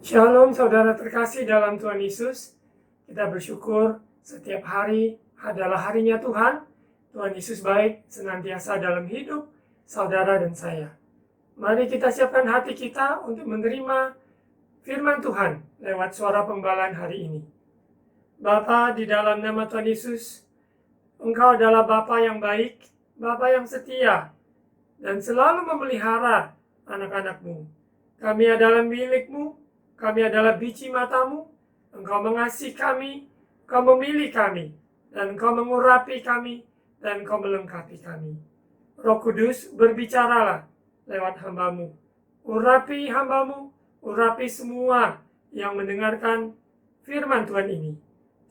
Shalom saudara terkasih dalam Tuhan Yesus. Kita bersyukur setiap hari adalah harinya Tuhan. Tuhan Yesus baik senantiasa dalam hidup saudara dan saya. Mari kita siapkan hati kita untuk menerima firman Tuhan lewat suara pembalaan hari ini. Bapa, di dalam nama Tuhan Yesus, Engkau adalah Bapa yang baik, Bapa yang setia, dan selalu memelihara anak-anak-Mu. Kami adalah milik-Mu, kami adalah biji mata-Mu, Engkau mengasihi kami, Engkau memilih kami, dan Engkau mengurapi kami, dan Engkau melengkapi kami. Roh Kudus, berbicaralah lewat hamba-Mu. Urapi hamba-Mu, urapi semua yang mendengarkan firman Tuhan ini.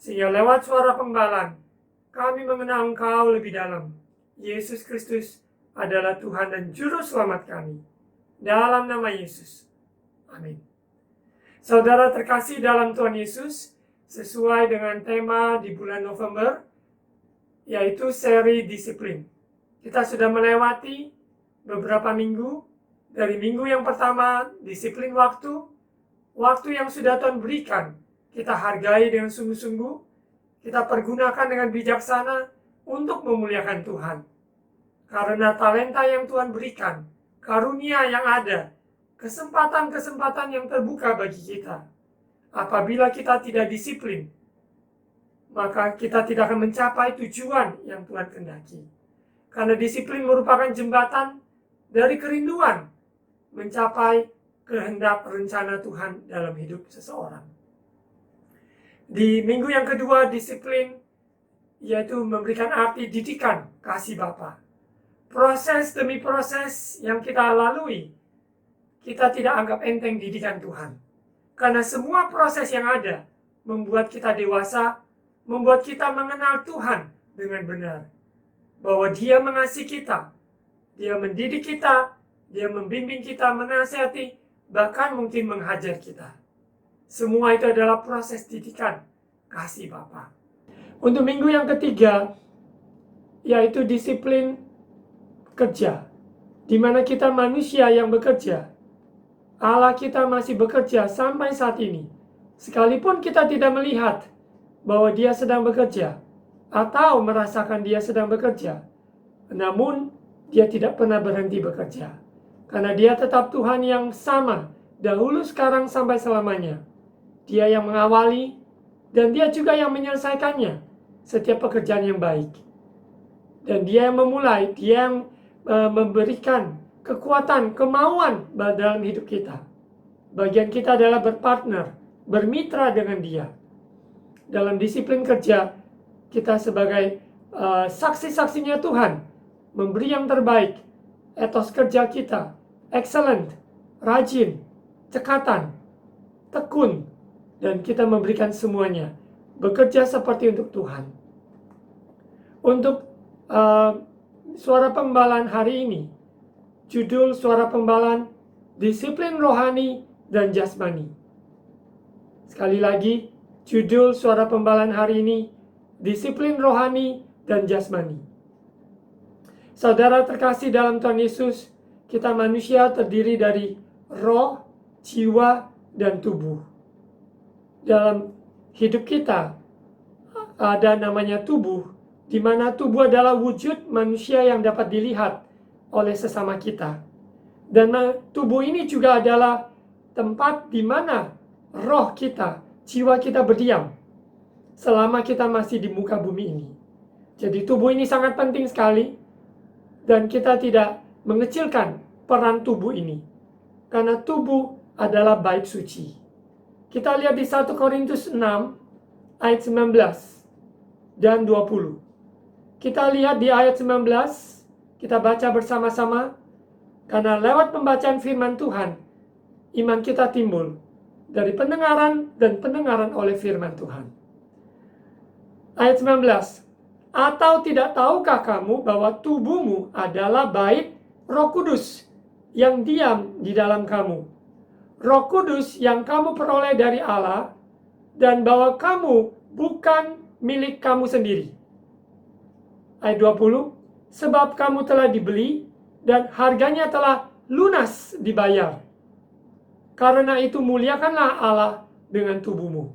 Sehingga lewat suara pembalaan, kami mengenal Engkau lebih dalam. Yesus Kristus adalah Tuhan dan Juru Selamat kami. Dalam nama Yesus. Amin. Saudara terkasih dalam Tuhan Yesus, sesuai dengan tema di bulan November, yaitu seri disiplin. Kita sudah melewati beberapa minggu. Dari minggu yang pertama, disiplin waktu yang sudah Tuhan berikan, kita hargai dengan sungguh-sungguh, kita pergunakan dengan bijaksana untuk memuliakan Tuhan. Karena talenta yang Tuhan berikan, karunia yang ada, kesempatan-kesempatan yang terbuka bagi kita. Apabila kita tidak disiplin, maka kita tidak akan mencapai tujuan yang Tuhan kehendaki. Karena disiplin merupakan jembatan dari kerinduan mencapai kehendak rencana Tuhan dalam hidup seseorang. Di minggu yang kedua, disiplin yaitu memberikan arti didikan kasih Bapa. Proses demi proses yang kita lalui, kita tidak anggap enteng didikan Tuhan. Karena semua proses yang ada membuat kita dewasa, membuat kita mengenal Tuhan dengan benar. Bahwa Dia mengasihi kita, Dia mendidik kita, Dia membimbing kita, menasihati, bahkan mungkin menghajar kita. Semua itu adalah proses didikan kasih Bapa. Untuk minggu yang ketiga, yaitu disiplin kerja, di mana kita manusia yang bekerja. Allah kita masih bekerja sampai saat ini. Sekalipun kita tidak melihat bahwa Dia sedang bekerja atau merasakan Dia sedang bekerja, namun Dia tidak pernah berhenti bekerja. Karena Dia tetap Tuhan yang sama, dahulu, sekarang, sampai selamanya. Dia yang mengawali dan Dia juga yang menyelesaikannya, setiap pekerjaan yang baik. Dan Dia yang memulai, Dia yang memberikan kekuatan, kemauan dalam hidup kita. Bagian kita adalah berpartner, bermitra dengan Dia. Dalam disiplin kerja, kita sebagai saksi-saksinya Tuhan, memberi yang terbaik. Etos kerja kita, excellent, rajin, cekatan, tekun, dan kita memberikan semuanya. Bekerja seperti untuk Tuhan. Untuk suara pembalaan hari ini, judul suara pembalaan, disiplin rohani dan jasmani. Sekali lagi, judul suara pembalaan hari ini, disiplin rohani dan jasmani. Saudara terkasih dalam Tuhan Yesus, kita manusia terdiri dari roh, jiwa, dan tubuh. Dalam hidup kita ada namanya tubuh, di mana tubuh adalah wujud manusia yang dapat dilihat oleh sesama kita. Dan tubuh ini juga adalah tempat di mana roh kita, jiwa kita berdiam selama kita masih di muka bumi ini. Jadi tubuh ini sangat penting sekali, dan kita tidak mengecilkan peran tubuh ini, karena tubuh adalah bait suci. Kita lihat di 1 Korintus 6 ayat 19 dan 20. Kita lihat di ayat 19, kita baca bersama-sama. Karena lewat pembacaan firman Tuhan, iman kita timbul dari pendengaran dan pendengaran oleh firman Tuhan. Ayat 19. Atau tidak tahukah kamu bahwa tubuhmu adalah bait Roh Kudus yang diam di dalam kamu, Roh Kudus yang kamu peroleh dari Allah, dan bahwa kamu bukan milik kamu sendiri. Ayat 20. Sebab kamu telah dibeli dan harganya telah lunas dibayar. Karena itu muliakanlah Allah dengan tubuhmu.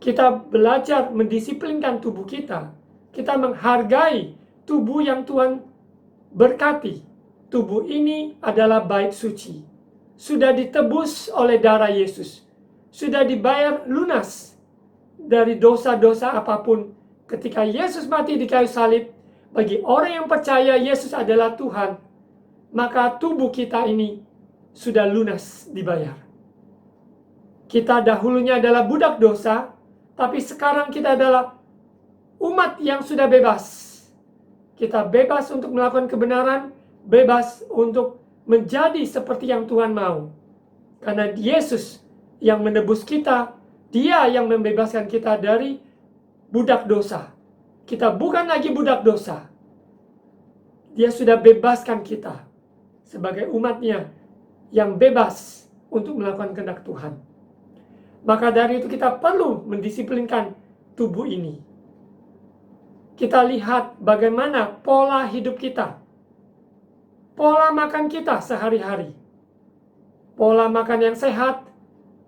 Kita belajar mendisiplinkan tubuh kita. Kita menghargai tubuh yang Tuhan berkati. Tubuh ini adalah bait suci. Sudah ditebus oleh darah Yesus. Sudah dibayar lunas dari dosa-dosa apapun. Ketika Yesus mati di kayu salib, bagi orang yang percaya Yesus adalah Tuhan, maka tubuh kita ini sudah lunas dibayar. Kita dahulunya adalah budak dosa, tapi sekarang kita adalah umat yang sudah bebas. Kita bebas untuk melakukan kebenaran, bebas untuk menjadi seperti yang Tuhan mau. Karena Yesus yang menebus kita, Dia yang membebaskan kita dari budak dosa. Kita bukan lagi budak dosa. Dia sudah bebaskan kita sebagai umatnya yang bebas untuk melakukan kehendak Tuhan. Maka dari itu kita perlu mendisiplinkan tubuh ini. Kita lihat bagaimana pola hidup kita. Pola makan kita sehari-hari. Pola makan yang sehat,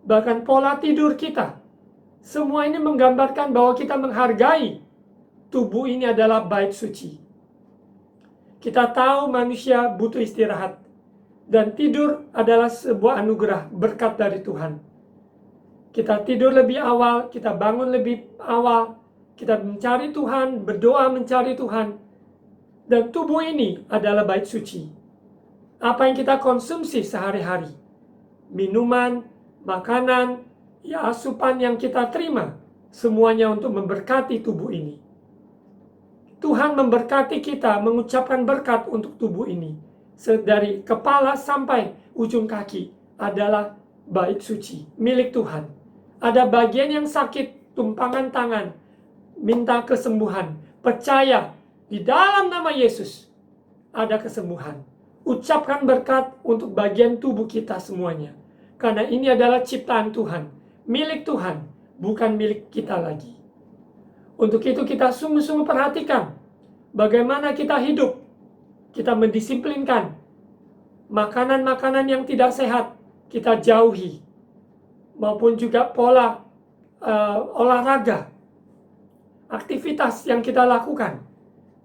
bahkan pola tidur kita. Semua ini menggambarkan bahwa kita menghargai tubuh ini adalah bait suci. Kita tahu manusia butuh istirahat. Dan tidur adalah sebuah anugerah, berkat dari Tuhan. Kita tidur lebih awal, kita bangun lebih awal, kita mencari Tuhan, berdoa mencari Tuhan. Dan tubuh ini adalah bait suci. Apa yang kita konsumsi sehari-hari, minuman, makanan, ya asupan yang kita terima, semuanya untuk memberkati tubuh ini. Tuhan memberkati kita, mengucapkan berkat untuk tubuh ini. Dari kepala sampai ujung kaki adalah bait suci, milik Tuhan. Ada bagian yang sakit, tumpangan tangan, minta kesembuhan, percaya di dalam nama Yesus ada kesembuhan. Ucapkan berkat untuk bagian tubuh kita semuanya. Karena ini adalah ciptaan Tuhan, milik Tuhan, bukan milik kita lagi. Untuk itu kita sungguh-sungguh perhatikan bagaimana kita hidup. Kita mendisiplinkan makanan-makanan yang tidak sehat, kita jauhi. Maupun juga pola olahraga, aktivitas yang kita lakukan.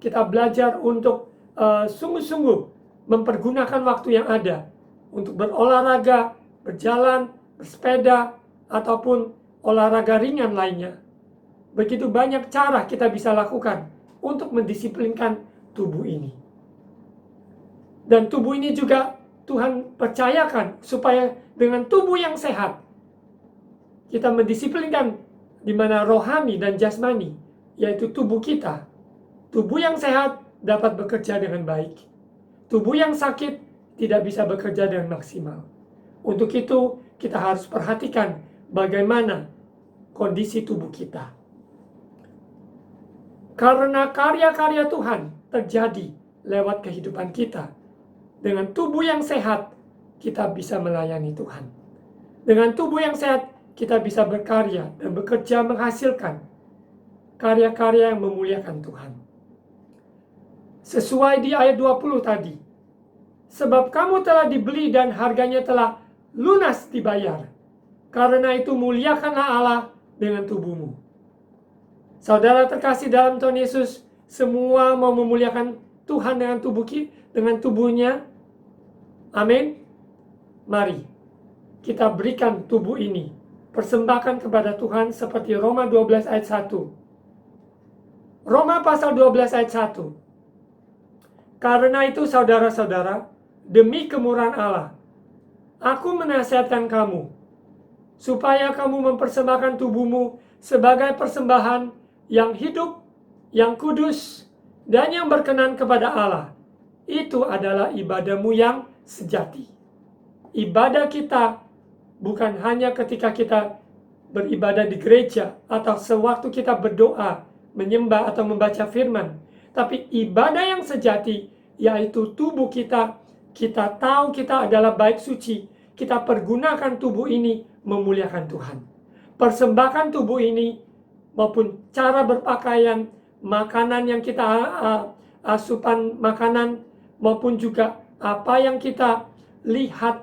Kita belajar untuk sungguh-sungguh mempergunakan waktu yang ada untuk berolahraga, berjalan, bersepeda, ataupun olahraga ringan lainnya. Begitu banyak cara kita bisa lakukan untuk mendisiplinkan tubuh ini. Dan tubuh ini juga Tuhan percayakan supaya dengan tubuh yang sehat, kita mendisiplinkan di mana rohani dan jasmani, yaitu tubuh kita. Tubuh yang sehat dapat bekerja dengan baik. Tubuh yang sakit tidak bisa bekerja dengan maksimal. Untuk itu, kita harus perhatikan bagaimana kondisi tubuh kita. Karena karya-karya Tuhan terjadi lewat kehidupan kita. Dengan tubuh yang sehat, kita bisa melayani Tuhan. Dengan tubuh yang sehat, kita bisa berkarya dan bekerja menghasilkan karya-karya yang memuliakan Tuhan. Sesuai di ayat 20 tadi. Sebab kamu telah dibeli dan harganya telah lunas dibayar. Karena itu muliakanlah Allah dengan tubuhmu. Saudara terkasih dalam Tuhan Yesus, semua mau memuliakan Tuhan dengan tubuhnya. Amin. Mari kita berikan tubuh ini, persembahkan kepada Tuhan seperti Roma 12 ayat 1. Roma pasal 12 ayat 1. Karena itu saudara-saudara, demi kemurahan Allah, aku menasihatkan kamu, supaya kamu mempersembahkan tubuhmu sebagai persembahan yang hidup, yang kudus, dan yang berkenan kepada Allah. Itu adalah ibadahmu yang sejati. Ibadah kita bukan hanya ketika kita beribadah di gereja atau sewaktu kita berdoa, menyembah atau membaca firman. Tapi ibadah yang sejati, yaitu tubuh kita, kita tahu kita adalah bait suci. Kita pergunakan tubuh ini memuliakan Tuhan. Persembahkan tubuh ini maupun cara berpakaian, makanan yang kita asupan makanan, maupun juga apa yang kita lihat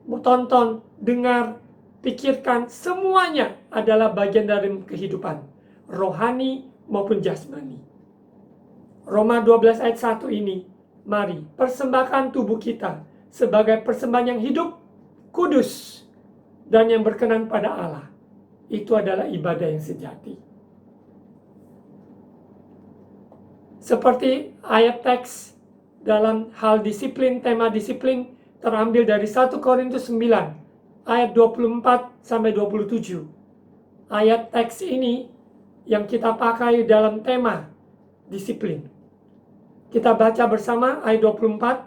tonton, dengar, pikirkan, semuanya adalah bagian dari kehidupan rohani maupun jasmani. Roma 12 ayat 1 ini, mari persembahkan tubuh kita sebagai persembahan yang hidup, kudus, dan yang berkenan pada Allah. Itu adalah ibadah yang sejati. Seperti ayat teks dalam hal disiplin, tema disiplin terambil dari 1 Korintus 9 ayat 24 sampai 27. Ayat teks ini yang kita pakai dalam tema disiplin. Kita baca bersama ayat 24.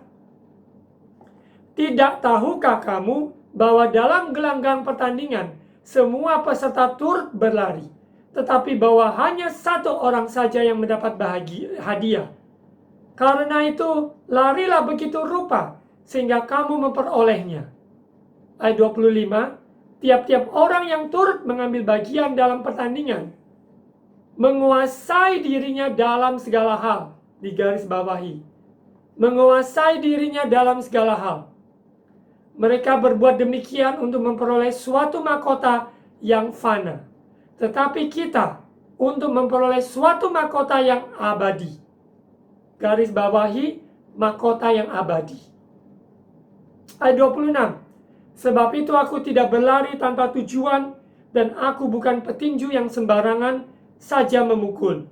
Tidak tahukah kamu bahwa dalam gelanggang pertandingan semua peserta turut berlari, tetapi bahwa hanya satu orang saja yang mendapat hadiah. Karena itu, larilah begitu rupa, sehingga kamu memperolehnya. Ayat 25, tiap-tiap orang yang turut mengambil bagian dalam pertandingan, menguasai dirinya dalam segala hal, digaris bawahi. Menguasai dirinya dalam segala hal. Mereka berbuat demikian untuk memperoleh suatu mahkota yang fana. Tetapi kita untuk memperoleh suatu mahkota yang abadi. Garis bawahi, mahkota yang abadi. Ayat 26. Sebab itu aku tidak berlari tanpa tujuan, dan aku bukan petinju yang sembarangan saja memukul.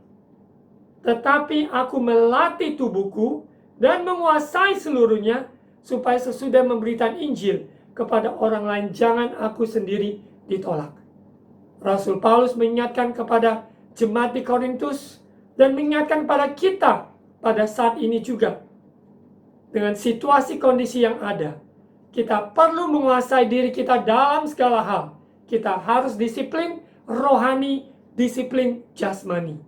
Tetapi aku melatih tubuhku dan menguasai seluruhnya, supaya sesudah memberitakan Injil kepada orang lain, jangan aku sendiri ditolak. Rasul Paulus mengingatkan kepada jemaat di Korintus dan mengingatkan kepada kita pada saat ini juga. Dengan situasi kondisi yang ada, kita perlu menguasai diri kita dalam segala hal. Kita harus disiplin rohani, disiplin jasmani.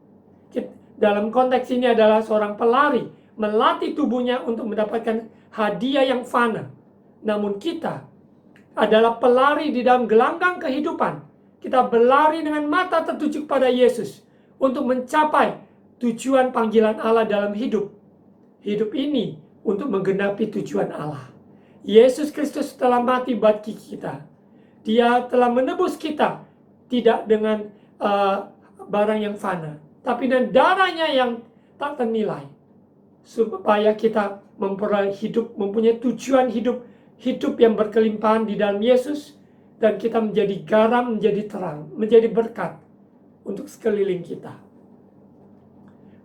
Dalam konteks ini adalah seorang pelari melatih tubuhnya untuk mendapatkan hadiah yang fana. Namun kita adalah pelari di dalam gelanggang kehidupan. Kita berlari dengan mata tertuju pada Yesus untuk mencapai tujuan panggilan Allah dalam hidup. Hidup ini untuk menggenapi tujuan Allah. Yesus Kristus telah mati buat kita. Dia telah menebus kita tidak dengan barang yang fana, tapi dengan darahnya yang tak ternilai, supaya kita memperoleh hidup, mempunyai tujuan hidup yang berkelimpahan di dalam Yesus, dan kita menjadi garam, menjadi terang, menjadi berkat untuk sekeliling kita.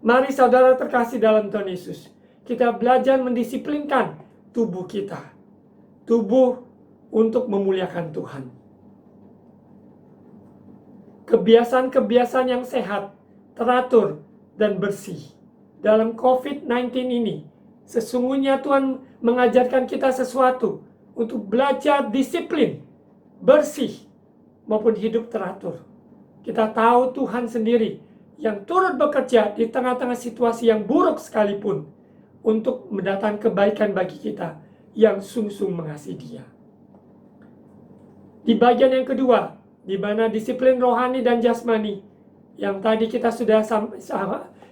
Mari saudara terkasih dalam Tuhan Yesus, kita belajar mendisiplinkan tubuh kita, tubuh untuk memuliakan Tuhan. Kebiasaan-kebiasaan yang sehat, teratur, dan bersih. Dalam COVID-19 ini, sesungguhnya Tuhan mengajarkan kita sesuatu untuk belajar disiplin, bersih, maupun hidup teratur. Kita tahu Tuhan sendiri yang turut bekerja di tengah-tengah situasi yang buruk sekalipun untuk mendatangkan kebaikan bagi kita yang sungguh-sungguh mengasihi Dia. Di bagian yang kedua, di mana disiplin rohani dan jasmani yang tadi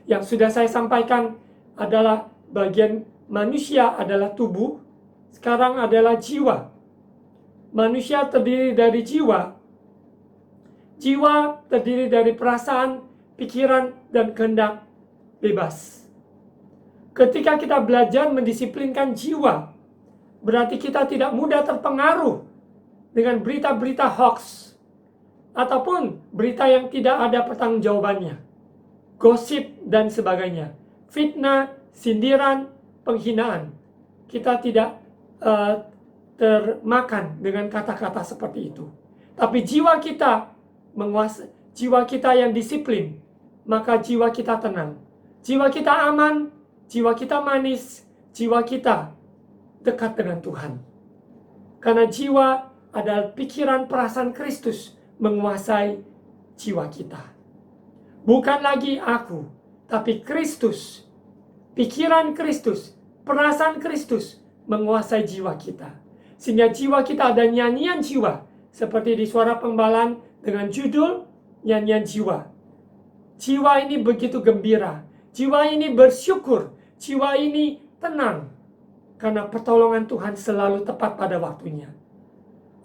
yang sudah saya sampaikan adalah bagian manusia adalah tubuh, sekarang adalah jiwa. Manusia terdiri dari jiwa. Jiwa terdiri dari perasaan, pikiran, dan kehendak bebas. Ketika kita belajar mendisiplinkan jiwa, berarti kita tidak mudah terpengaruh dengan berita-berita hoax ataupun berita yang tidak ada pertanggungjawabannya, gosip dan sebagainya, fitnah, sindiran, penghinaan. Kita tidak termakan dengan kata-kata seperti itu. Tapi jiwa kita menguasai, jiwa kita yang disiplin, maka jiwa kita tenang, jiwa kita aman, jiwa kita manis, jiwa kita dekat dengan Tuhan. Karena jiwa adalah pikiran perasaan Kristus menguasai jiwa kita. Bukan lagi aku, tapi Kristus, pikiran Kristus, perasaan Kristus menguasai jiwa kita. Sehingga jiwa kita ada nyanyian jiwa, seperti di Suara Penggembalaan dengan judul nyanyian jiwa. Jiwa ini begitu gembira, jiwa ini bersyukur, jiwa ini tenang, karena pertolongan Tuhan selalu tepat pada waktunya.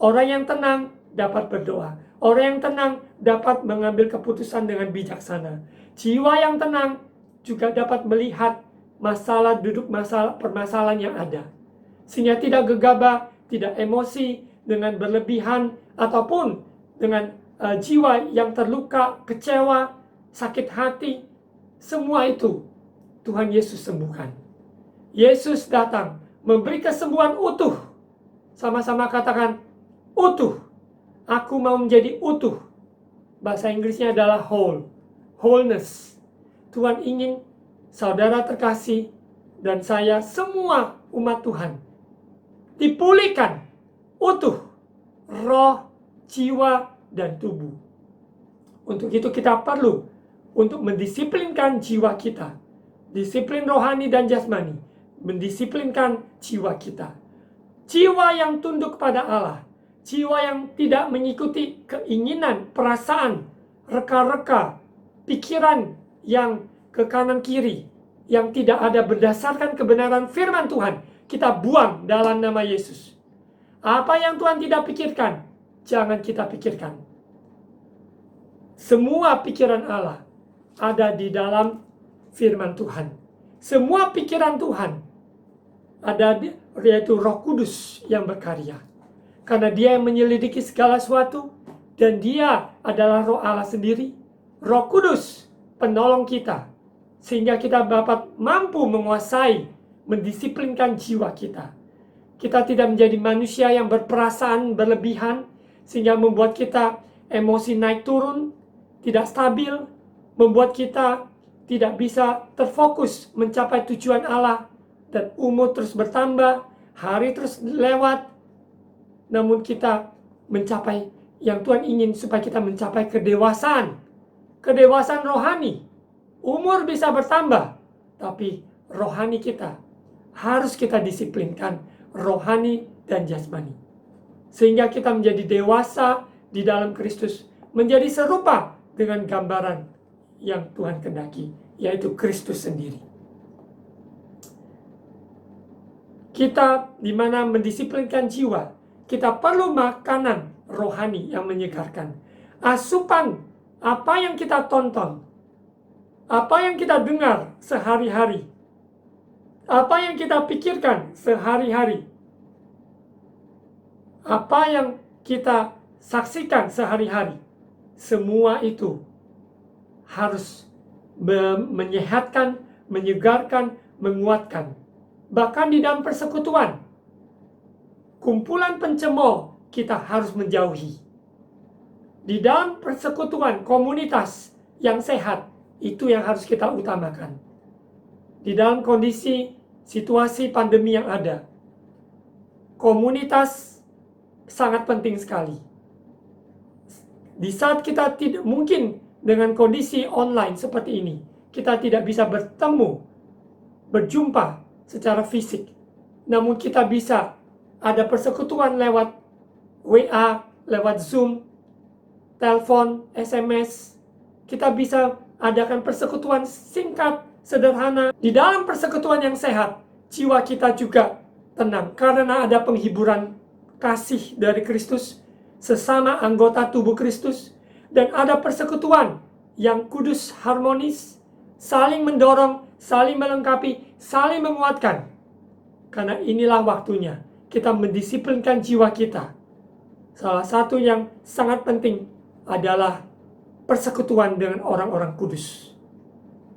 Orang yang tenang dapat berdoa. Orang yang tenang dapat mengambil keputusan dengan bijaksana. Jiwa yang tenang juga dapat melihat permasalahan yang ada. Sehingga tidak gegabah, tidak emosi dengan berlebihan, ataupun dengan jiwa yang terluka, kecewa, sakit hati. Semua itu Tuhan Yesus sembuhkan. Yesus datang memberi kesembuhan utuh. Sama-sama katakan utuh. Aku mau menjadi utuh. Bahasa Inggrisnya adalah whole. Wholeness. Tuhan ingin saudara terkasih dan saya, semua umat Tuhan, dipulihkan utuh roh, jiwa, dan tubuh. Untuk itu kita perlu untuk mendisiplinkan jiwa kita. Disiplin rohani dan jasmani. Mendisiplinkan jiwa kita. Jiwa yang tunduk pada Allah. Jiwa yang tidak mengikuti keinginan, perasaan, reka-reka, pikiran yang ke kanan kiri, yang tidak ada berdasarkan kebenaran firman Tuhan. Kita buang dalam nama Yesus. Apa yang Tuhan tidak pikirkan, jangan kita pikirkan. Semua pikiran Allah ada di dalam firman Tuhan. Semua pikiran Tuhan ada yaitu Roh Kudus yang berkarya. Karena Dia yang menyelidiki segala sesuatu, dan Dia adalah Roh Allah sendiri. Roh Kudus penolong kita, sehingga kita dapat mampu menguasai, mendisiplinkan jiwa kita. Kita tidak menjadi manusia yang berperasaan berlebihan, sehingga membuat kita emosi naik turun, tidak stabil, membuat kita tidak bisa terfokus mencapai tujuan Allah, dan umur terus bertambah, hari terus lewat, namun kita mencapai yang Tuhan ingin supaya kita mencapai kedewasaan. Kedewasaan rohani. Umur bisa bertambah, tapi rohani kita harus kita disiplinkan, rohani dan jasmani. Sehingga kita menjadi dewasa di dalam Kristus, menjadi serupa dengan gambaran yang Tuhan kehendaki, yaitu Kristus sendiri. Kita dimana mendisiplinkan jiwa, kita perlu makanan rohani yang menyegarkan. Asupan apa yang kita tonton, apa yang kita dengar sehari-hari, apa yang kita pikirkan sehari-hari, apa yang kita saksikan sehari-hari, semua itu harus menyehatkan, menyegarkan, menguatkan. Bahkan di dalam persekutuan, kumpulan pencemooh kita harus menjauhi. Di dalam persekutuan, komunitas yang sehat, itu yang harus kita utamakan. Di dalam kondisi situasi pandemi yang ada, komunitas sangat penting sekali. Di saat kita tidak mungkin dengan kondisi online seperti ini, kita tidak bisa bertemu, berjumpa secara fisik. Namun kita bisa ada persekutuan lewat WA, lewat Zoom, telepon, SMS. Kita bisa adakan persekutuan singkat, sederhana. Di dalam persekutuan yang sehat, jiwa kita juga tenang. Karena ada penghiburan kasih dari Kristus, sesama anggota tubuh Kristus. Dan ada persekutuan yang kudus, harmonis, saling mendorong, saling melengkapi, saling menguatkan. Karena inilah waktunya kita mendisiplinkan jiwa kita. Salah satu yang sangat penting adalah persekutuan dengan orang-orang kudus.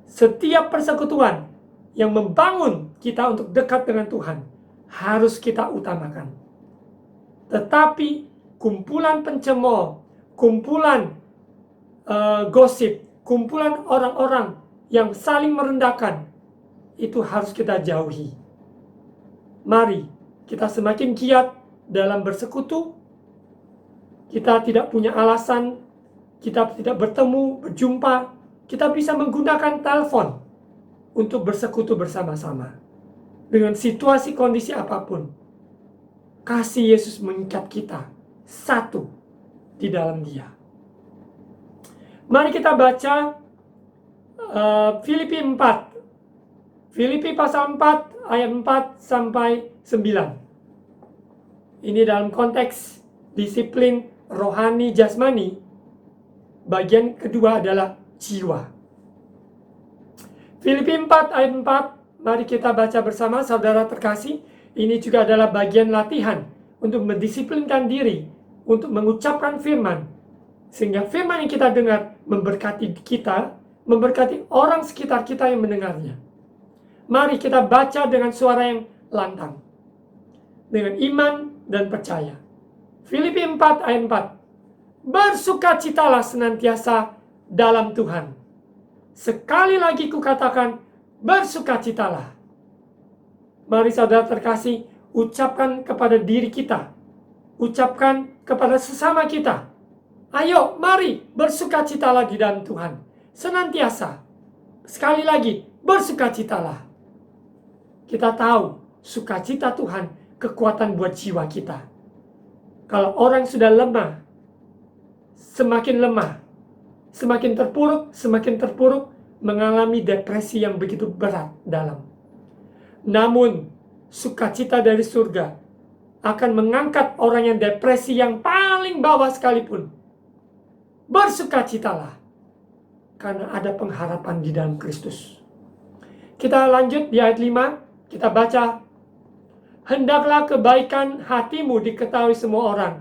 Setiap persekutuan yang membangun kita untuk dekat dengan Tuhan harus kita utamakan. Tetapi kumpulan pencemooh, kumpulan gosip, kumpulan orang-orang yang saling merendahkan, itu harus kita jauhi. Mari kita semakin giat dalam bersekutu. Kita tidak punya alasan, kita tidak bertemu, berjumpa. Kita bisa menggunakan telepon untuk bersekutu bersama-sama. Dengan situasi kondisi apapun, kasih Yesus mengikat kita satu di dalam Dia. Mari kita baca Filipi 4. Filipi pasal 4 ayat 4 sampai 9. Ini dalam konteks disiplin rohani jasmani, bagian kedua adalah jiwa. Filipi 4 ayat 4, mari kita baca bersama saudara terkasih. Ini juga adalah bagian latihan untuk mendisiplinkan diri, untuk mengucapkan firman. Sehingga firman yang kita dengar memberkati kita, memberkati orang sekitar kita yang mendengarnya. Mari kita baca dengan suara yang lantang, dengan iman dan percaya. Filipi 4 ayat 4. Bersukacitalah senantiasa dalam Tuhan. Sekali lagi kukatakan, bersukacitalah. Mari saudara terkasih, ucapkan kepada diri kita, ucapkan kepada sesama kita. Ayo, mari bersukacitalah di dalam Tuhan. Senantiasa. Sekali lagi, bersukacitalah. Kita tahu, sukacita Tuhan kekuatan buat jiwa kita. Kalau orang sudah lemah, semakin lemah, semakin terpuruk, mengalami depresi yang begitu berat dalam. Namun, sukacita dari surga akan mengangkat orang yang depresi yang paling bawah sekalipun. Bersukacitalah, karena ada pengharapan di dalam Kristus. Kita lanjut di ayat 5, kita baca. Hendaklah kebaikan hatimu diketahui semua orang.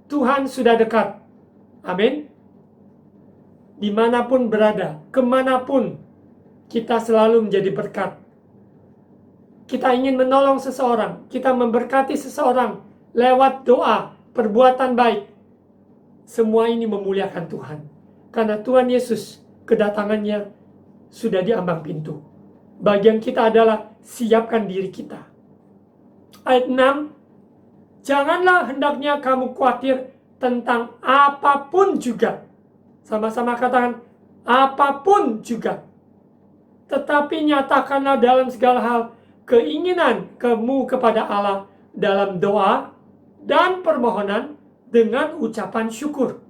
Tuhan sudah dekat. Amin. Dimanapun berada, kemanapun, kita selalu menjadi berkat. Kita ingin menolong seseorang, kita memberkati seseorang lewat doa, perbuatan baik. Semua ini memuliakan Tuhan. Karena Tuhan Yesus, kedatangannya sudah di ambang pintu. Bagian kita adalah siapkan diri kita. Ayat 6, janganlah hendaknya kamu khawatir tentang apapun juga. Sama-sama katakan, apapun juga. Tetapi nyatakanlah dalam segala hal keinginan kamu kepada Allah dalam doa dan permohonan dengan ucapan syukur.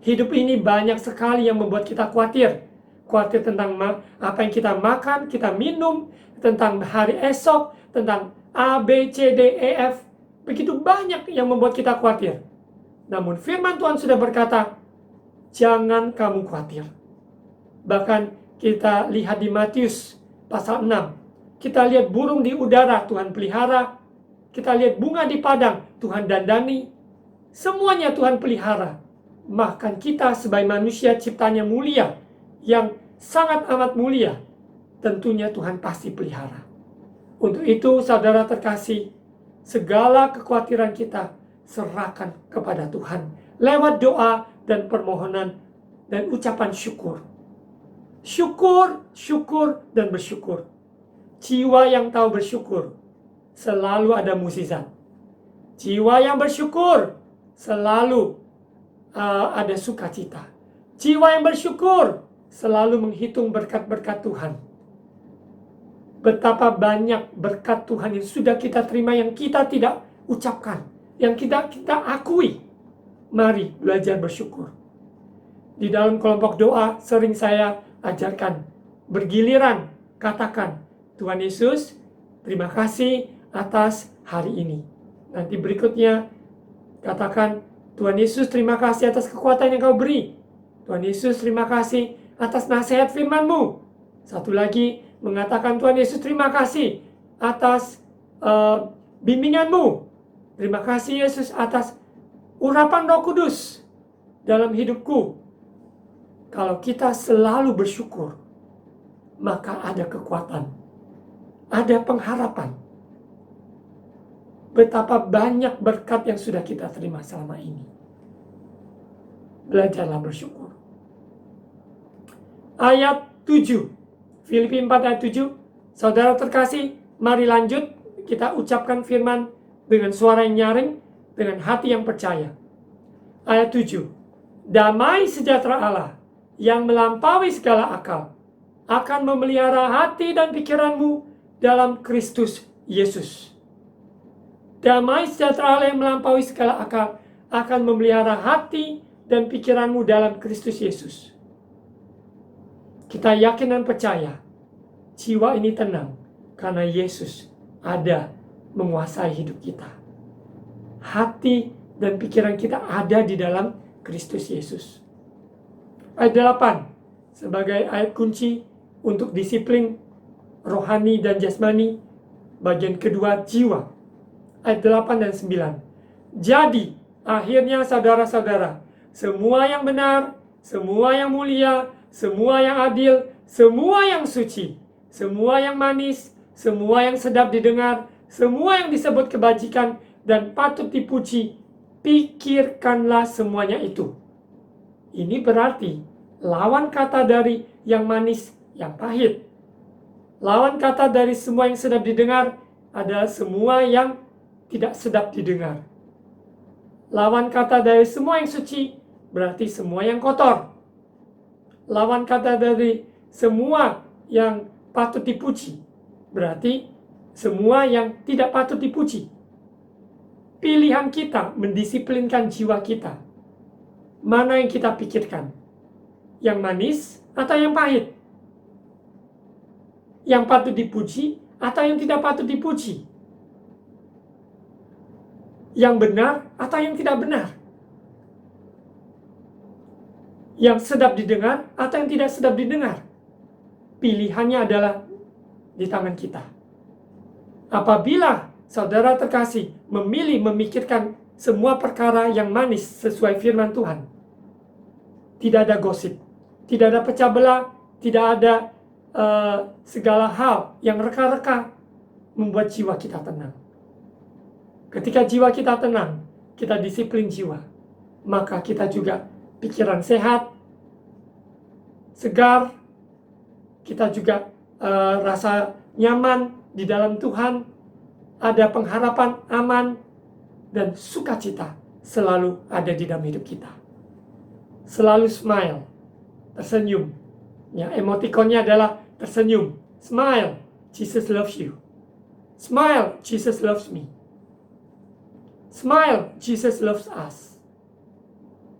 Hidup ini banyak sekali yang membuat kita khawatir. Khawatir tentang apa yang kita makan, kita minum, tentang hari esok, tentang A, B, C, D, E, F. Begitu banyak yang membuat kita khawatir. Namun firman Tuhan sudah berkata, jangan kamu khawatir. Bahkan kita lihat di Matius pasal 6. Kita lihat burung di udara, Tuhan pelihara. Kita lihat bunga di padang, Tuhan dandani. Semuanya Tuhan pelihara. Bahkan kita sebagai manusia ciptanya mulia, yang sangat amat mulia, tentunya Tuhan pasti pelihara. Untuk itu, saudara terkasih, segala kekhawatiran kita serahkan kepada Tuhan lewat doa dan permohonan dan ucapan syukur. Syukur, syukur, dan bersyukur. Jiwa yang tahu bersyukur selalu ada mukjizat. Jiwa yang bersyukur selalu ada sukacita. Jiwa yang bersyukur selalu menghitung berkat-berkat Tuhan. Betapa banyak berkat Tuhan yang sudah kita terima, yang kita tidak ucapkan, yang kita akui. Mari belajar bersyukur. Di dalam kelompok doa sering saya ajarkan, bergiliran katakan, Tuhan Yesus, terima kasih atas hari ini. Nanti berikutnya, katakan, Tuhan Yesus, terima kasih atas kekuatan yang kau beri. Tuhan Yesus, terima kasih atas nasihat firman-Mu. Satu lagi, mengatakan, Tuhan Yesus, terima kasih atas bimbingan-Mu. Terima kasih Yesus atas urapan Roh Kudus dalam hidupku. Kalau kita selalu bersyukur, maka ada kekuatan. Ada pengharapan. Betapa banyak berkat yang sudah kita terima selama ini. Belajarlah bersyukur. Ayat 7. Filipi 4 ayat 7. Saudara terkasih, mari lanjut. Kita ucapkan firman dengan suara yang nyaring, dengan hati yang percaya. Ayat 7. Damai sejahtera Allah yang melampaui segala akal akan memelihara hati dan pikiranmu dalam Kristus Yesus. Damai sejahtera Allah yang melampaui segala akal akan memelihara hati dan pikiranmu dalam Kristus Yesus. Kita yakin dan percaya, jiwa ini tenang karena Yesus ada menguasai hidup kita. Hati dan pikiran kita ada di dalam Kristus Yesus. Ayat 8 sebagai ayat kunci untuk disiplin rohani dan jasmani, bagian kedua jiwa. Ayat 8 dan 9. Jadi, akhirnya saudara-saudara, semua yang benar, semua yang mulia, semua yang adil, semua yang suci, semua yang manis, semua yang sedap didengar, semua yang disebut kebajikan dan patut dipuji, pikirkanlah semuanya itu. Ini berarti lawan kata dari yang manis, yang pahit. Lawan kata dari semua yang sedap didengar adalah semua yang tidak sedap didengar. Lawan kata dari semua yang suci berarti semua yang kotor. Lawan kata dari semua yang patut dipuji berarti semua yang tidak patut dipuji. Pilihan kita mendisiplinkan jiwa kita. Mana yang kita pikirkan? Yang manis atau yang pahit? Yang patut dipuji atau yang tidak patut dipuji? Yang benar atau yang tidak benar? Yang sedap didengar atau yang tidak sedap didengar? Pilihannya adalah di tangan kita. Apabila saudara terkasih memilih memikirkan semua perkara yang manis sesuai firman Tuhan, tidak ada gosip, tidak ada pecah belah, tidak ada segala hal yang reka-reka, membuat jiwa kita tenang. Ketika jiwa kita tenang, kita disiplin jiwa, maka kita juga pikiran sehat, segar, kita juga rasa nyaman di dalam Tuhan, ada pengharapan aman, dan sukacita selalu ada di dalam hidup kita. Selalu smile, tersenyum. Ya, emotikonnya adalah tersenyum. Smile, Jesus loves you. Smile, Jesus loves me. Smile, Jesus loves us.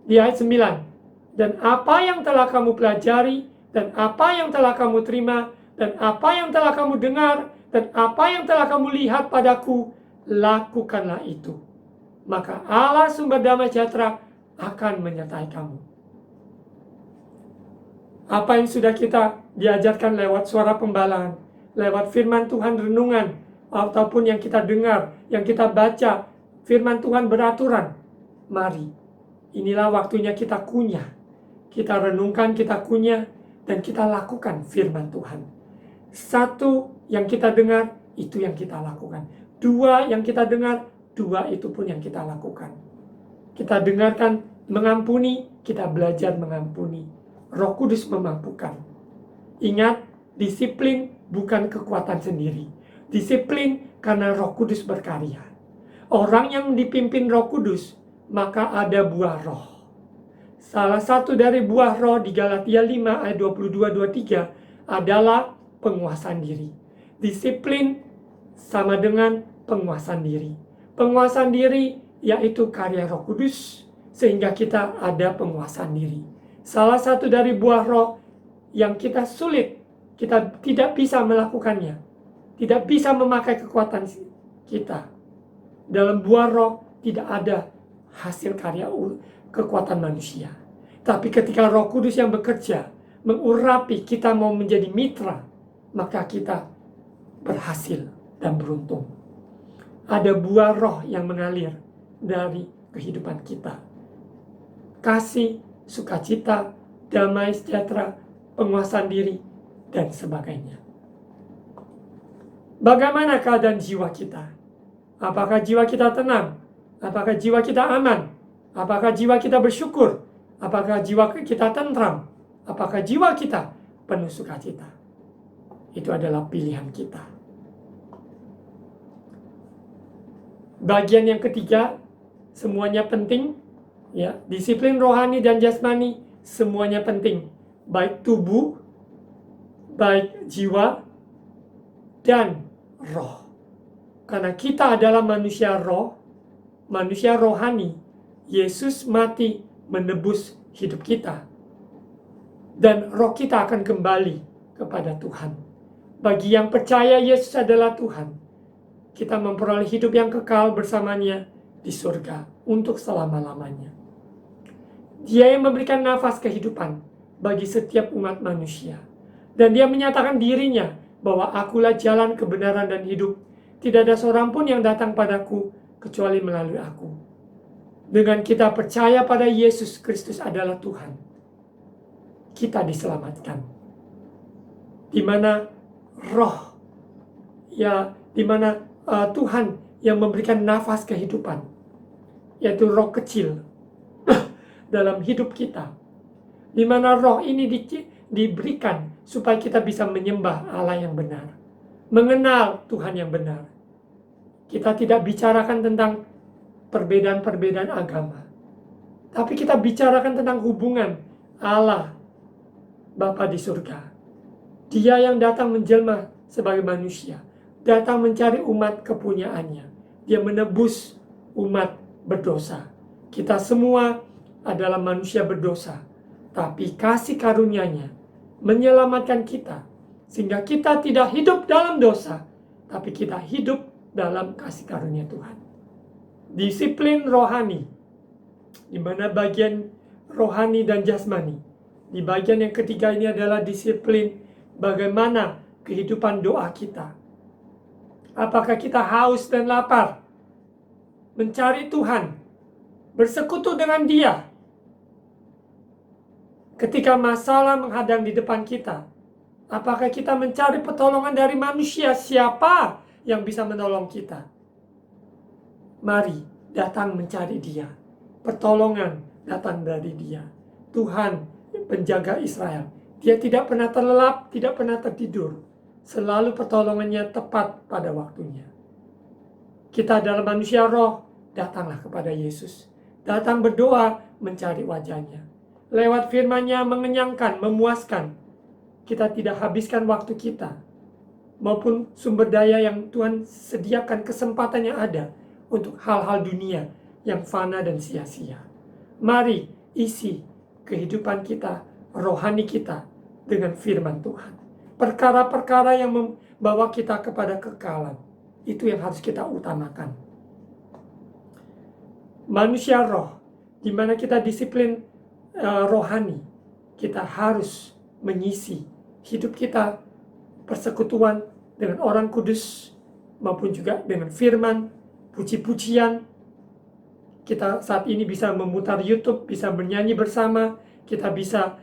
Di ayat 9. Dan apa yang telah kamu pelajari, dan apa yang telah kamu terima, dan apa yang telah kamu dengar, dan apa yang telah kamu lihat padaku, lakukanlah itu. Maka Allah sumber damai sejahtera akan menyertai kamu. Apa yang sudah kita diajarkan lewat suara pembalaan, lewat firman Tuhan renungan, ataupun yang kita dengar, yang kita baca, firman Tuhan beraturan. Mari, inilah waktunya kita kunyah. Kita renungkan, kita kunyah, dan kita lakukan firman Tuhan. Satu yang kita dengar, itu yang kita lakukan. Dua yang kita dengar, dua itu pun yang kita lakukan. Kita dengarkan mengampuni, kita belajar mengampuni. Roh Kudus memampukan. Ingat, disiplin bukan kekuatan sendiri. Disiplin karena Roh Kudus berkarya. Orang yang dipimpin Roh Kudus, maka ada buah roh. Salah satu dari buah roh di Galatia 5 ayat 22-23 adalah penguasaan diri. Disiplin sama dengan penguasaan diri. Penguasaan diri yaitu karya Roh Kudus, sehingga kita ada penguasaan diri. Salah satu dari buah roh yang kita sulit, kita tidak bisa melakukannya, tidak bisa memakai kekuatan kita. Dalam buah roh tidak ada hasil karya kekuatan manusia. Tapi ketika Roh Kudus yang bekerja, mengurapi kita mau menjadi mitra, maka kita berhasil dan beruntung. Ada buah roh yang mengalir dari kehidupan kita. Kasih, sukacita, damai sejahtera, penguasaan diri, dan sebagainya. Bagaimana keadaan jiwa kita? Apakah jiwa kita tenang? Apakah jiwa kita aman? Apakah jiwa kita bersyukur? Apakah jiwa kita tentram? Apakah jiwa kita penuh sukacita? Itu adalah pilihan kita. Bagian yang ketiga, semuanya penting. Ya, disiplin rohani dan jasmani semuanya penting, baik tubuh, baik jiwa, dan roh. Karena kita adalah manusia roh, manusia rohani. Yesus mati menebus hidup kita, dan roh kita akan kembali kepada Tuhan. Bagi yang percaya Yesus adalah Tuhan, kita memperoleh hidup yang kekal bersamanya di surga. untuk selama-lamanya. Dia yang memberikan nafas kehidupan bagi setiap umat manusia. Dan dia menyatakan dirinya bahwa akulah jalan, kebenaran, dan hidup. Tidak ada seorang pun yang datang padaku kecuali melalui aku. Dengan kita percaya pada Yesus Kristus adalah Tuhan, kita diselamatkan. Di mana roh, di mana Tuhan yang memberikan nafas kehidupan, yaitu roh kecil dalam hidup kita, di mana roh ini diberikan supaya kita bisa menyembah Allah yang benar, mengenal Tuhan yang benar. Kita tidak bicarakan tentang perbedaan-perbedaan agama, tapi kita bicarakan tentang hubungan Allah Bapa di surga. Dia yang datang menjelma sebagai manusia, datang mencari umat kepunyaannya. Dia menebus umat berdosa. Kita semua adalah manusia berdosa, tapi kasih karunia-Nya menyelamatkan kita, sehingga kita tidak hidup dalam dosa, tapi kita hidup dalam kasih karunia Tuhan. Disiplin rohani, di mana bagian rohani dan jasmani. Di bagian yang ketiga ini adalah disiplin bagaimana kehidupan doa kita. Apakah kita haus dan lapar mencari Tuhan, bersekutu dengan Dia ketika masalah menghadang di depan kita? Apakah kita mencari pertolongan dari manusia? Siapa yang bisa menolong kita? Mari datang mencari Dia. Pertolongan datang dari Dia. Tuhan penjaga Israel. Dia tidak pernah terlelap, tidak pernah tertidur. Selalu pertolongannya tepat pada waktunya. Kita adalah manusia roh, datanglah kepada Yesus. Datang berdoa, mencari wajahnya. Lewat firman-Nya mengenyangkan, memuaskan. Kita tidak habiskan waktu kita, maupun sumber daya yang Tuhan sediakan, kesempatan yang ada untuk hal-hal dunia yang fana dan sia-sia. Mari isi kehidupan kita, rohani kita dengan firman Tuhan. Perkara-perkara yang membawa kita kepada kekekalan, itu yang harus kita utamakan. Manusia roh, di mana kita disiplin rohani, kita harus mengisi hidup kita persekutuan dengan orang kudus, maupun juga dengan firman, puji-pujian. Kita saat ini bisa memutar YouTube, bisa bernyanyi bersama, kita bisa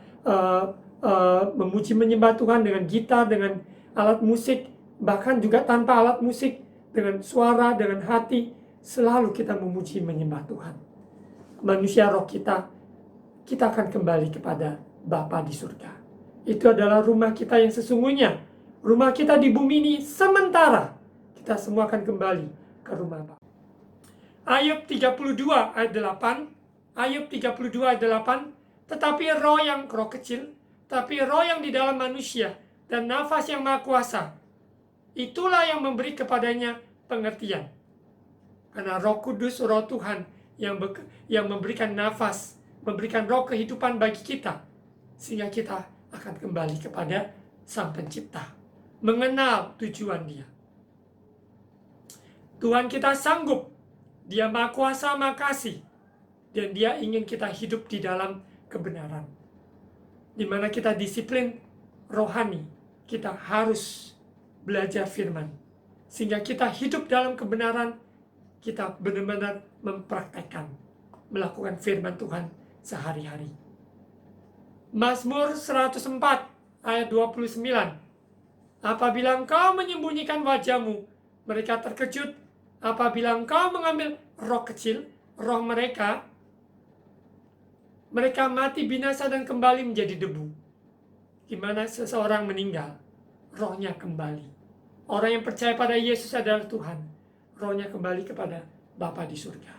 memuji menyembah Tuhan dengan gitar, dengan alat musik, bahkan juga tanpa alat musik, dengan suara, dengan hati, selalu kita memuji menyembah Tuhan. Manusia roh kita akan kembali kepada Bapa di surga. Itu adalah rumah kita yang sesungguhnya. Rumah kita di bumi ini sementara. Kita semua akan kembali ke rumah Bapa. Ayub 32 ayat 8. Ayub 32 ayat 8. Tetapi roh kecil, tapi roh yang di dalam manusia dan nafas yang maha kuasa, itulah yang memberi kepadanya pengertian. Karena Roh Kudus, Roh Tuhan yang memberikan nafas, memberikan roh kehidupan bagi kita, sehingga kita akan kembali kepada Sang Pencipta, mengenal tujuan Dia. Tuhan kita sanggup, Dia maha kuasa, maha kasih, dan Dia ingin kita hidup di dalam kebenaran. Di mana kita disiplin rohani, kita harus belajar firman, sehingga kita hidup dalam kebenaran. Kita benar-benar mempraktekkan, melakukan firman Tuhan sehari-hari. Mazmur 104 ayat 29. Apabila engkau menyembunyikan wajahmu, mereka terkejut. Apabila engkau mengambil roh kecil, roh mereka mati binasa dan kembali menjadi debu. Di mana seseorang meninggal, rohnya kembali. Orang yang percaya pada Yesus adalah Tuhan, rohnya kembali kepada Bapa di surga.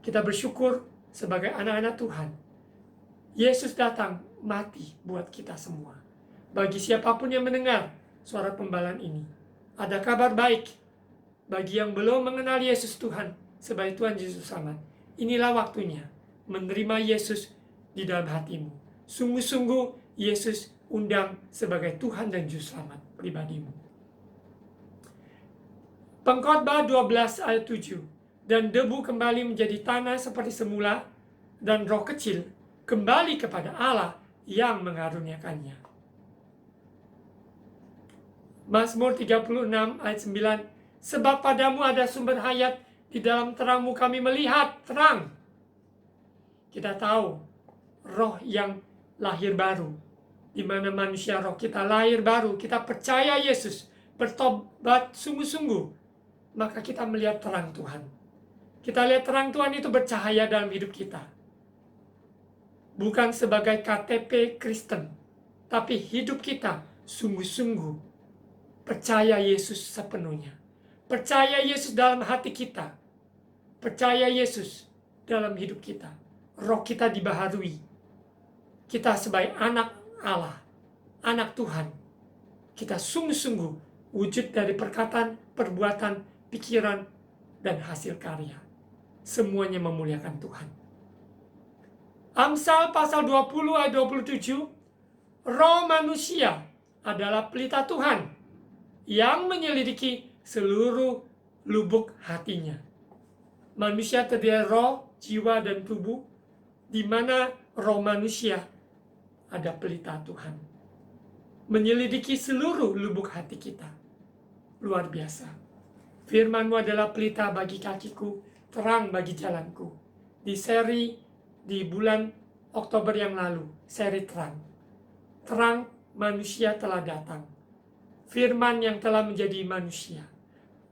Kita bersyukur sebagai anak-anak Tuhan. Yesus datang mati buat kita semua. Bagi siapapun yang mendengar suara pembalan ini, ada kabar baik. Bagi yang belum mengenal Yesus Tuhan sebagai Tuhan Yesus Selamat, inilah waktunya menerima Yesus di dalam hatimu. Sungguh-sungguh Yesus undang sebagai Tuhan dan Juru Selamat pribadimu. Pengkhotbah 12 ayat 7. dan debu kembali menjadi tanah seperti semula, dan roh kecil kembali kepada Allah yang mengaruniakannya. Mazmur 36 ayat 9, sebab padamu ada sumber hayat, di dalam terangmu kami melihat terang. Kita tahu roh yang lahir baru, di mana manusia roh kita lahir baru, kita percaya Yesus, bertobat sungguh-sungguh, maka kita melihat terang Tuhan. Kita lihat terang Tuhan itu bercahaya dalam hidup kita. Bukan sebagai KTP Kristen, tapi hidup kita sungguh-sungguh percaya Yesus sepenuhnya. Percaya Yesus dalam hati kita. Percaya Yesus dalam hidup kita. Roh kita dibaharui. Kita sebagai anak Allah, anak Tuhan. Kita sungguh-sungguh wujud dari perkataan, perbuatan, pikiran, dan hasil karya. Semuanya memuliakan Tuhan. Amsal pasal 20 ayat 27, roh manusia adalah pelita Tuhan yang menyelidiki seluruh lubuk hatinya. Manusia terdiri roh, jiwa, dan tubuh, di mana roh manusia ada pelita Tuhan. Menyelidiki seluruh lubuk hati kita. Luar biasa. Firman-Mu adalah pelita bagi kakiku, terang bagi jalanku. Di bulan Oktober yang lalu, seri terang. Terang manusia telah datang. Firman yang telah menjadi manusia.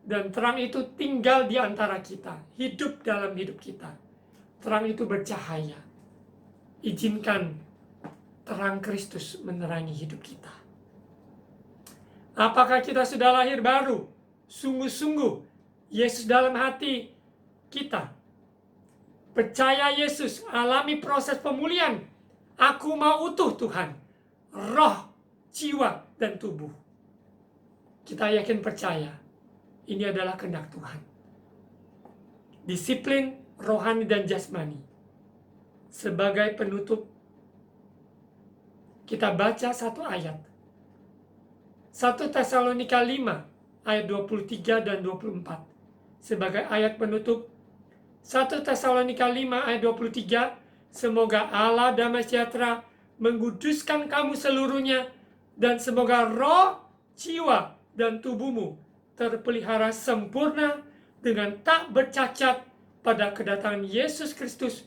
Dan terang itu tinggal di antara kita, hidup dalam hidup kita. Terang itu bercahaya. Izinkan terang Kristus menerangi hidup kita. Apakah kita sudah lahir baru? Sungguh-sungguh Yesus dalam hati kita. Percaya Yesus, alami proses pemulihan. Aku mau utuh Tuhan. Roh, jiwa, dan tubuh. Kita yakin percaya. Ini adalah kehendak Tuhan. Disiplin rohani dan jasmani. Sebagai penutup, kita baca satu ayat. 1 Tesalonika 5 ayat 23 dan 24. Sebagai ayat penutup, 1 Tesalonika 5 ayat 23, semoga Allah damai sejahtera menguduskan kamu seluruhnya, dan semoga roh, jiwa, dan tubuhmu terpelihara sempurna dengan tak bercacat pada kedatangan Yesus Kristus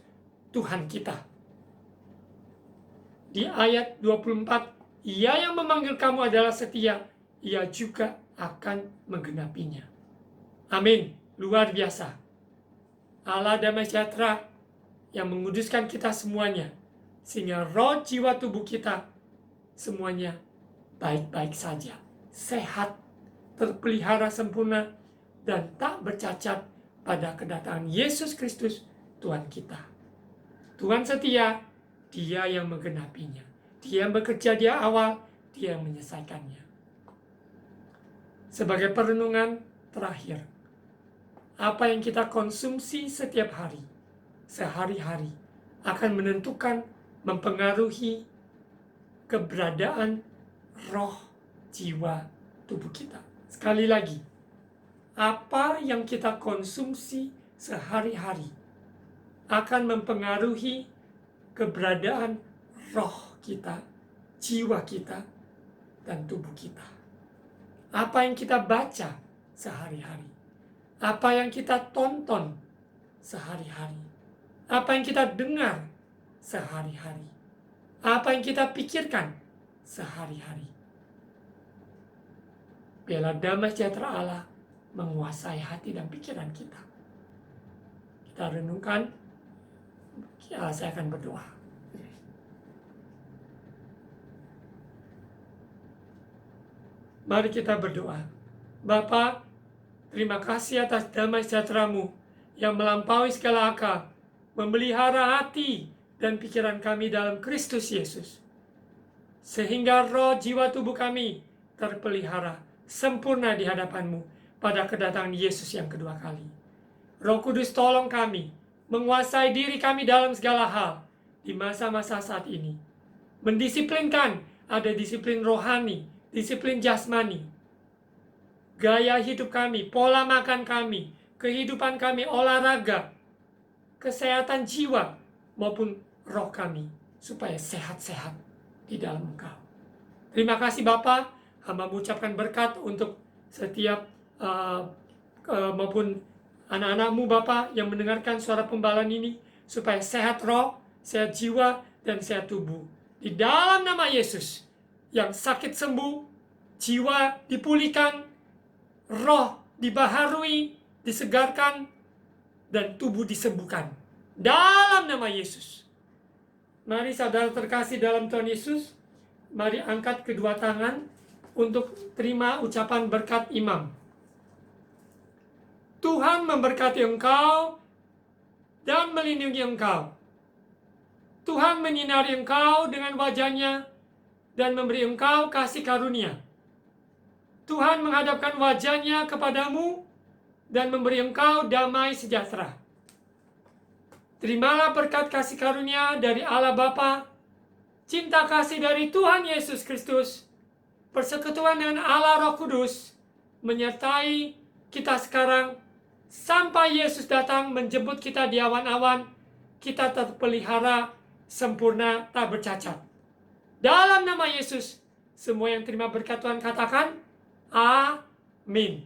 Tuhan kita. Di ayat 24, Ia yang memanggil kamu adalah setia, Ia juga akan menggenapinya. Amin. Luar biasa. Allah damai sejahtera yang menguduskan kita semuanya, sehingga roh, jiwa, tubuh kita semuanya baik-baik saja, sehat, terpelihara sempurna, dan tak bercacat pada kedatangan Yesus Kristus Tuhan kita. Tuhan setia, Dia yang menggenapinya. Dia yang bekerja di awal, Dia yang menyelesaikannya. Sebagai perenungan terakhir, apa yang kita konsumsi setiap hari, sehari-hari, akan menentukan, mempengaruhi keberadaan roh, jiwa, tubuh kita. Sekali lagi, apa yang kita konsumsi sehari-hari akan mempengaruhi keberadaan roh kita, jiwa kita, dan tubuh kita. Apa yang kita baca sehari-hari, apa yang kita tonton sehari-hari, apa yang kita dengar sehari-hari, apa yang kita pikirkan sehari-hari. Biarlah damai sejahtera Allah menguasai hati dan pikiran kita. Kita renungkan, saya akan berdoa. Mari kita berdoa. Bapa, terima kasih atas damai sejahtera-Mu yang melampaui segala akal, memelihara hati dan pikiran kami dalam Kristus Yesus. Sehingga roh, jiwa, tubuh kami terpelihara sempurna di hadapan-Mu pada kedatangan Yesus yang kedua kali. Roh Kudus, tolong kami menguasai diri kami dalam segala hal di masa-masa saat ini. Mendisiplinkan, ada disiplin rohani, disiplin jasmani, gaya hidup kami, pola makan kami, kehidupan kami olahraga, kesehatan jiwa, maupun roh kami, supaya sehat-sehat di dalam Engkau. Terima kasih Bapa, hamba mengucapkan berkat untuk setiap maupun anak-anak-Mu Bapa yang mendengarkan suara pembalaan ini, supaya sehat roh, sehat jiwa, dan sehat tubuh. Di dalam nama Yesus, yang sakit sembuh, jiwa dipulihkan, roh dibaharui, disegarkan, dan tubuh disembuhkan. Dalam nama Yesus. Mari saudara terkasih dalam Tuhan Yesus, mari angkat kedua tangan untuk terima ucapan berkat imam. Tuhan memberkati engkau dan melindungi engkau. Tuhan menyinari engkau dengan wajah-Nya dan memberi engkau kasih karunia. Tuhan menghadapkan wajah-Nya kepadamu dan memberi engkau damai sejahtera. Terimalah berkat kasih karunia dari Allah Bapa, cinta kasih dari Tuhan Yesus Kristus, persekutuan dengan Allah Roh Kudus, menyertai kita sekarang, sampai Yesus datang menjemput kita di awan-awan, kita terpelihara sempurna tak bercacat. Dalam nama Yesus, semua yang terima berkat Tuhan katakan, Amin.